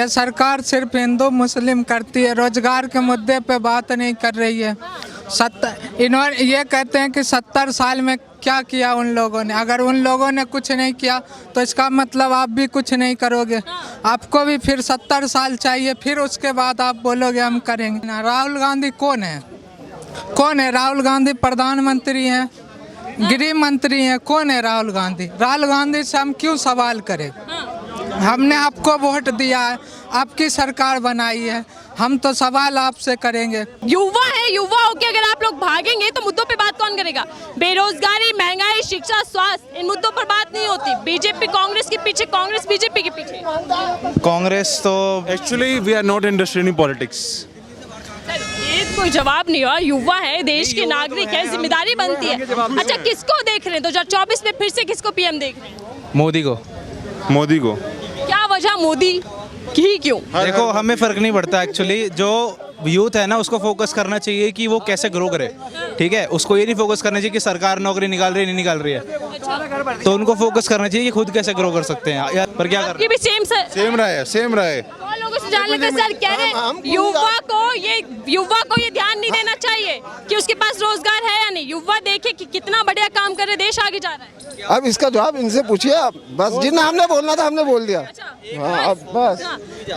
ये सरकार सिर्फ हिंदू मुस्लिम करती है, रोजगार के मुद्दे पे बात नहीं कर रही है। इन्होंने ये कहते हैं कि 70 साल में क्या किया उन लोगों ने। अगर उन लोगों ने कुछ नहीं किया तो इसका मतलब आप भी कुछ नहीं करोगे। आपको भी फिर 70 साल चाहिए, फिर उसके बाद आप बोलोगे हम करेंगे ना। राहुल गांधी कौन है? कौन है राहुल गांधी? प्रधानमंत्री हैं, गृह मंत्री हैं। कौन है राहुल गांधी? राहुल गांधी से हम क्यों सवाल करें? हमने आपको वोट दिया है, आपकी सरकार बनाई है, हम तो सवाल आपसे करेंगे। युवा है, युवा होके अगर आप लोग भागेंगे तो मुद्दों पे बात कौन करेगा? बेरोजगारी, महंगाई, शिक्षा, स्वास्थ्य, इन मुद्दों पर बात नहीं होती। बीजेपी कांग्रेस के पीछे, कांग्रेस बीजेपी के पीछे। कांग्रेस तो actually we are not interested in politics. ये कोई जवाब नहीं हुआ। युवा है, देश के नागरिक है, जिम्मेदारी बनती है। अच्छा, किसको देख रहे हैं 2024 में? फिर से किसको पीएम देख रहे हैं? मोदी को। मोदी को क्या वजह मोदी की? क्यों? देखो, हमें फर्क नहीं पड़ता एक्चुअली। जो यूथ है ना, उसको फोकस करना चाहिए कि वो कैसे ग्रो करे। ठीक है, उसको ये नहीं फोकस करना चाहिए कि सरकार नौकरी निकाल रही है नहीं निकाल रही है। तो उनको फोकस करना चाहिए कि खुद कैसे ग्रो कर सकते हैं यार। पर क्या कर भी सेम रहे लोगों से जान लेते सर, कह रहे हैं युवा को ये ध्यान नहीं देना चाहिए कि उसके पास रोजगार है या नहीं। युवा देखे कि कितना बढ़िया काम कर रहे, देश आगे जा रहा है। अब इसका जवाब इनसे पूछिए आप। बस जितना हमने बोलना था हमने बोल दिया। हाँ, अब बस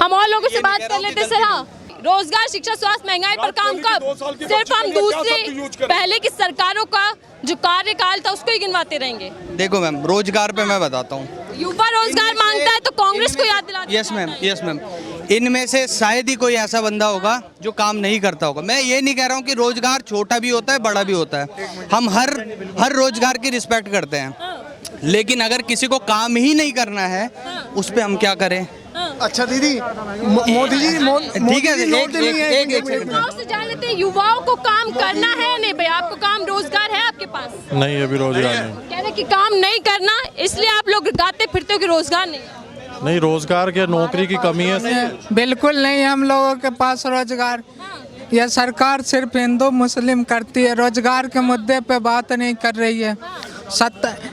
हम और लोगों से बात कर लेते सर। हाँ, रोजगार, शिक्षा, स्वास्थ्य, महंगाई पर काम कब? सिर्फ हम दूसरे पहले की सरकारों का जो कार्यकाल था उसको ही गिनवाते रहेंगे। देखो मैम, रोजगार पे मैं बताता हूँ। युवा रोजगार मांगता है तो कांग्रेस को याद दिलाता है। Yes ma'am. इनमें से शायद ही कोई ऐसा बंदा होगा जो काम नहीं करता होगा। मैं ये नहीं कह रहा हूँ कि रोजगार छोटा भी होता है, बड़ा भी होता है। हम हर रोजगार की रिस्पेक्ट करते हैं, लेकिन अगर किसी को काम ही नहीं करना है उस पे हम क्या करें? अच्छा दीदी, मोदी जी ठीक है, एक युवाओं से जान लेते हैं, युवाओं को काम करना है या नहीं? भाई, आपको काम रोजगार है आपके पास? नहीं, अभी रोजगार नहीं। कह रहे कि काम नहीं करना, इसलिए आप लोग गाते फिरते हो कि रोजगार नहीं है। नहीं, रोजगार के नौकरी की कमी है। बिल्कुल नहीं, हम लोगों के पास रोजगार। यह सरकार सिर्फ हिंदू मुस्लिम करती है, रोजगार के मुद्दे पे बात नहीं कर रही है।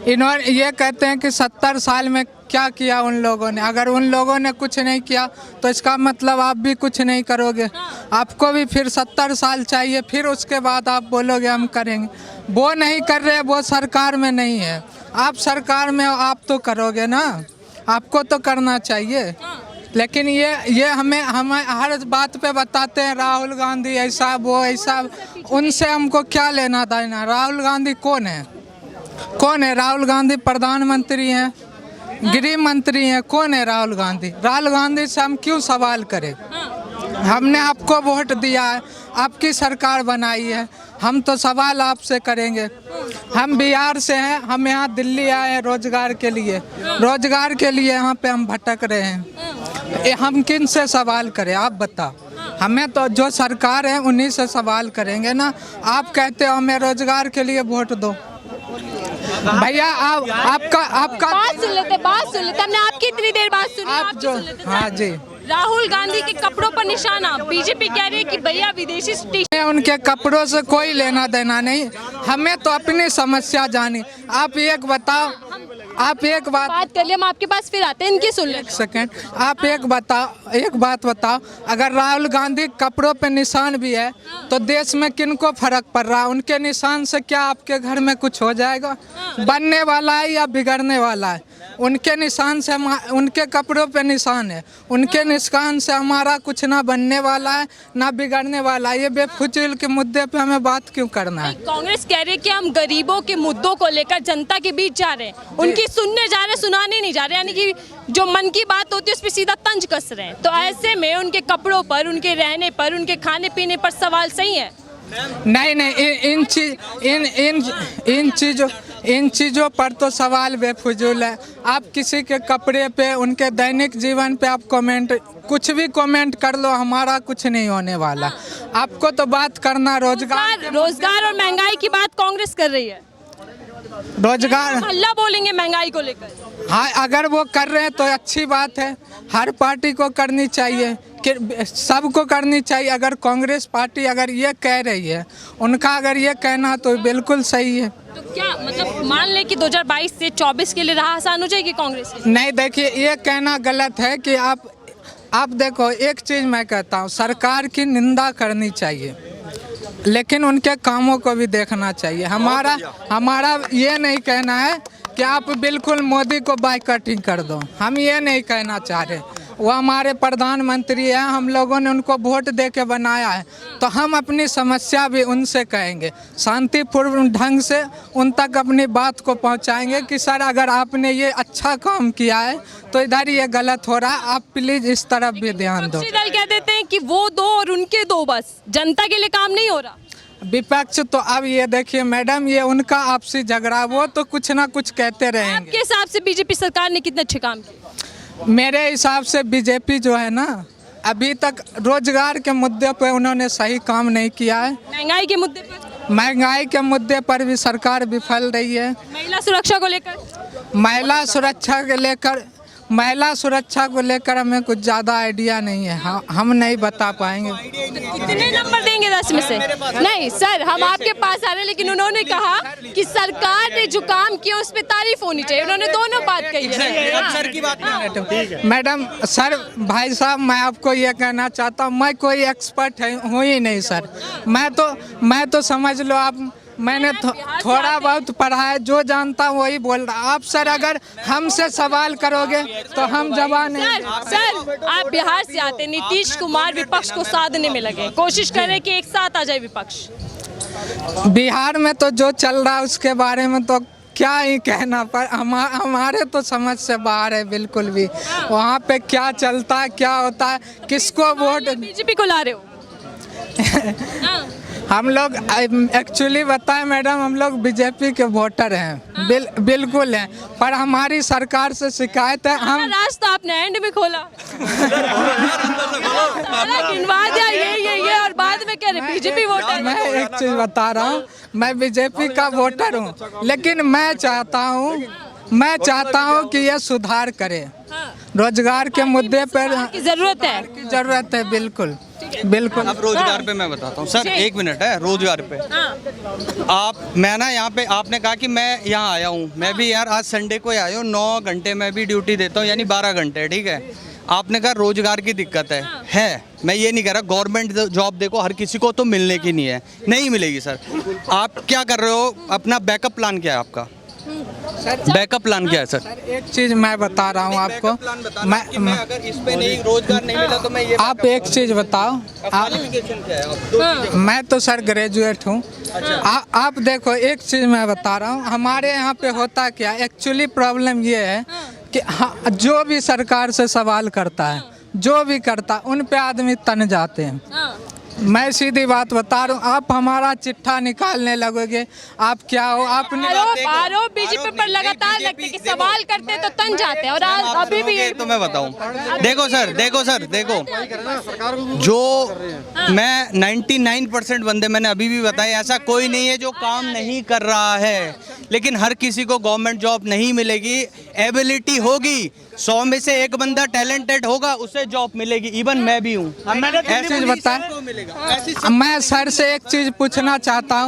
इन्होंने ये कहते हैं कि 70 साल में क्या किया उन लोगों ने। अगर उन लोगों ने कुछ नहीं किया तो इसका मतलब आप भी कुछ नहीं करोगे। आपको भी फिर 70 साल चाहिए, फिर उसके बाद आप बोलोगे हम करेंगे। वो नहीं कर रहे, वो सरकार में नहीं है। आप सरकार में, आप तो करोगे ना, आपको तो करना चाहिए। लेकिन ये हमें हर बात पे बताते हैं राहुल गांधी ऐसा, वो ऐसा। उनसे हमको क्या लेना देना? राहुल गांधी कौन है? कौन है राहुल गांधी? प्रधानमंत्री हैं, गृह मंत्री हैं। कौन है राहुल गांधी? राहुल गांधी से हम क्यों सवाल करें? हमने आपको वोट दिया है, आपकी सरकार बनाई है, हम तो सवाल आपसे करेंगे। हम बिहार से हैं, हम यहाँ दिल्ली आए हैं रोजगार के लिए। रोजगार के लिए यहाँ पे हम भटक रहे हैं। हम किन से सवाल करें? आप बताओ। हमें तो जो सरकार है उन्हीं से सवाल करेंगे ना। आप कहते हो हमें रोजगार के लिए वोट दो। भैया आपका बात सुन लेते। हमने आपकी इतनी देर बात सुनी, आप जो, हाँ जी। राहुल गांधी के कपड़ों पर निशाना, बीजेपी कह रही है कि भैया विदेशी उनके कपड़ों से कोई लेना देना नहीं। हमें तो अपनी समस्या जानी। आप एक बताओ, आप एक बात कर लिया, हम आपके पास फिर आते हैं, इनकी सुन लेते। सेकंड, आप एक बात बताओ। अगर राहुल गांधी कपड़ों पे निशान भी है तो देश में किनको फर्क पड़ रहा है? उनके निशान से क्या आपके घर में कुछ हो जाएगा? बनने वाला है या बिगड़ने वाला है? उनके निशान से, उनके कपड़ों पे निशान है, उनके निशान से हमारा कुछ ना बनने वाला है ना बिगड़ने वाला है। ये बेफुजूल के मुद्दे पे हमें बात क्यों करना है? कांग्रेस कह रही है कि हम गरीबों के मुद्दों को लेकर जनता के बीच जा रहे हैं, उनकी सुनने जा रहे, सुनाने नहीं जा रहे, यानी कि जो मन की बात होती है उस पर सीधा तंज कस रहे हैं। तो ऐसे में उनके कपड़ों पर, उनके रहने पर, उनके खाने पीने पर सवाल सही है? नहीं, इन चीज़ों पर तो सवाल बेफुजूल है। आप किसी के कपड़े पे, उनके दैनिक जीवन पे आप कुछ भी कमेंट कर लो, हमारा कुछ नहीं होने वाला। आपको तो बात करना रोजगार और महंगाई की बात कांग्रेस कर रही है। रोजगार हल्ला बोलेंगे महंगाई को लेकर। हाँ, अगर वो कर रहे हैं तो अच्छी बात है। हर पार्टी को करनी चाहिए, सबको करनी चाहिए। अगर कांग्रेस पार्टी अगर ये कह रही है, उनका अगर ये कहना तो बिल्कुल सही है। तो क्या मतलब मान ले कि 2022 से 24 के लिए राह आसान हो जाएगी कांग्रेस? नहीं, देखिए, ये कहना गलत है कि आप आप देखो, एक चीज़ मैं कहता हूँ, सरकार की निंदा करनी चाहिए, लेकिन उनके कामों को भी देखना चाहिए। हमारा ये नहीं कहना है कि आप बिल्कुल मोदी को बाइकआउटिंग कर दो, हम ये नहीं कहना चाह रहे। वो हमारे प्रधानमंत्री हैं, हम लोगों ने उनको वोट दे के बनाया है, तो हम अपनी समस्या भी उनसे कहेंगे, शांतिपूर्ण ढंग से उन तक अपनी बात को पहुंचाएंगे कि सर अगर आपने ये अच्छा काम किया है तो इधर ये गलत हो रहा है, आप प्लीज़ इस तरफ भी ध्यान दो। विपक्षी दल कह देते हैं कि वो दो और उनके दो, बस जनता के लिए काम नहीं हो रहा। विपक्ष तो अब ये देखिए मैडम, ये उनका आपसी झगड़ा, वो तो कुछ ना कुछ कहते रहेंगे। आपके हिसाब से बीजेपी सरकार ने कितने अच्छे काम किए? मेरे हिसाब से बीजेपी जो है ना, अभी तक रोजगार के मुद्दे पे उन्होंने सही काम नहीं किया है। महंगाई के मुद्दे पर? महंगाई के मुद्दे पर भी सरकार विफल रही है। महिला सुरक्षा को लेकर? महिला सुरक्षा को लेकर हमें कुछ ज़्यादा आइडिया नहीं है, हम नहीं बता पाएंगे। कितने नंबर देंगे 10 में से? नहीं सर, हम आपके पास आ रहे हैं, लेकिन उन्होंने कहा कि सरकार ने जो काम किया उस पर तारीफ होनी चाहिए। उन्होंने दोनों बात कही है। सर की बात मैडम, सर भाई साहब, मैं आपको ये कहना चाहता हूँ, मैं कोई एक्सपर्ट हूँ ही नहीं सर। मैं तो समझ लो आप, मैंने थोड़ा बहुत पढ़ा है, जो जानता हूँ वही बोल रहा। आप सर अगर हमसे सवाल करोगे तो हम जवाब नहीं। सर आप बिहार से आते, नीतीश कुमार विपक्ष को साधने में लगे, कोशिश करें कि एक साथ आ जाए विपक्ष। बिहार में तो जो चल रहा है उसके बारे में तो क्या ही कहना, पर हमारे तो समझ से बाहर है बिल्कुल भी। वहाँ पे क्या चलता है, क्या होता है, किसको वोट। बीजेपी को ला रहे हो? हम लोग एक्चुअली बताएं मैडम, हम लोग बीजेपी के वोटर हैं, बिल्कुल हैं, पर हमारी सरकार से शिकायत है। हम रास्ता आपने एंड में खोला, गिनवा दिया ये और बाद में कह रहे बीजेपी वोटर। मैं एक चीज़ बता रहा हूँ, मैं बीजेपी का वोटर हूँ, लेकिन मैं चाहता हूँ कि ये सुधार करे। रोजगार के मुद्दे पर जरूरत है, बिल्कुल। अब रोजगार पे मैं बताता हूँ सर, 1 मिनट है। रोजगार पे मैं ना यहाँ पे, आपने कहा कि मैं यहाँ आया हूँ, मैं भी यार आज संडे को ही आया हूँ, 9 घंटे मैं भी ड्यूटी देता हूँ, यानी 12 घंटे, ठीक है। आपने कहा रोजगार की दिक्कत है। मैं ये नहीं कह रहा गवर्नमेंट जॉब देखो हर किसी को तो मिलने की नहीं मिलेगी सर। आप क्या कर रहे हो, अपना बैकअप प्लान क्या है आपका? बैकअप प्लान क्या है सर? एक चीज मैं बता रहा हूँ आपको, मैं अगर इस पे नहीं रोजगार नहीं मिला तो मैं ये, आप एक चीज बताओ, मैं तो सर ग्रेजुएट हूँ। आप देखो, एक चीज मैं बता रहा हूँ, हमारे यहाँ पे होता क्या, एक्चुअली प्रॉब्लम ये है कि जो भी सरकार से सवाल करता है, जो भी करता, उन पे आदमी तन जाते हैं। मैं सीधी बात बता रहा हूँ, आप हमारा चिट्ठा निकालने लगोगे, आप क्या हो, आपने आरोप बीजेपी पर लगातार लगते कि सवाल करते तो तन जाते हैं, और अभी भी तो मैं बताऊं, देखो सर, जो मैं 99% बंदे मैंने अभी भी बताए, ऐसा कोई नहीं है जो काम नहीं कर रहा है, लेकिन हर किसी को गवर्नमेंट जॉब नहीं मिलेगी। एबिलिटी होगी, 100 में से 1 बंदा टैलेंटेड होगा, उसे जॉब मिलेगी। इवन मैं भी हूँ। ऐसे बताएं, मैं सर से एक चीज़ पूछना चाहता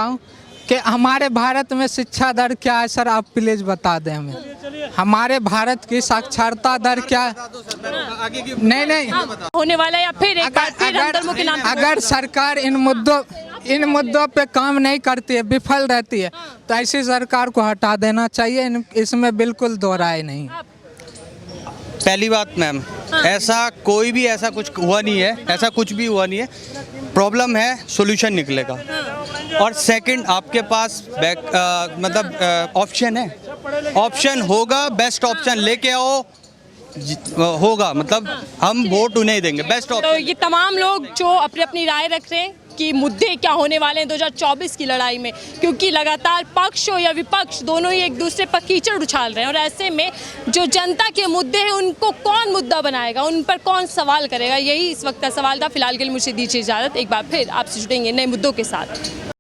हूँ कि हमारे भारत में शिक्षा दर क्या है सर? आप प्लीज़ बता दें हमें, हमारे भारत की साक्षरता दर क्या है? नहीं होने वाला है, या फिर अगर सरकार इन मुद्दों पे काम नहीं करती है, विफल रहती है, तो ऐसी सरकार को हटा देना चाहिए, इसमें बिल्कुल दो राय नहीं। पहली बात मैम, ऐसा कोई भी ऐसा कुछ हुआ नहीं है, ऐसा कुछ भी हुआ नहीं है। प्रॉब्लम है, सॉल्यूशन निकलेगा। और सेकंड, आपके पास मतलब ऑप्शन है, ऑप्शन होगा, बेस्ट ऑप्शन लेके आओ, होगा, मतलब हम वोट उन्हें ही देंगे, बेस्ट ऑप्शन। तो ये तमाम लोग जो अपनी अपनी राय रख रहे हैं कि मुद्दे क्या होने वाले हैं 2024 की लड़ाई में, क्योंकि लगातार पक्ष हो या विपक्ष दोनों ही एक दूसरे पर कीचड़ उछाल रहे हैं, और ऐसे में जो जनता के मुद्दे हैं उनको कौन मुद्दा बनाएगा, उन पर कौन सवाल करेगा, यही इस वक्त का सवाल था। फिलहाल के लिए मुझे दीजिए इजाज़त, एक बार फिर आपसे जुड़ेंगे नए मुद्दों के साथ।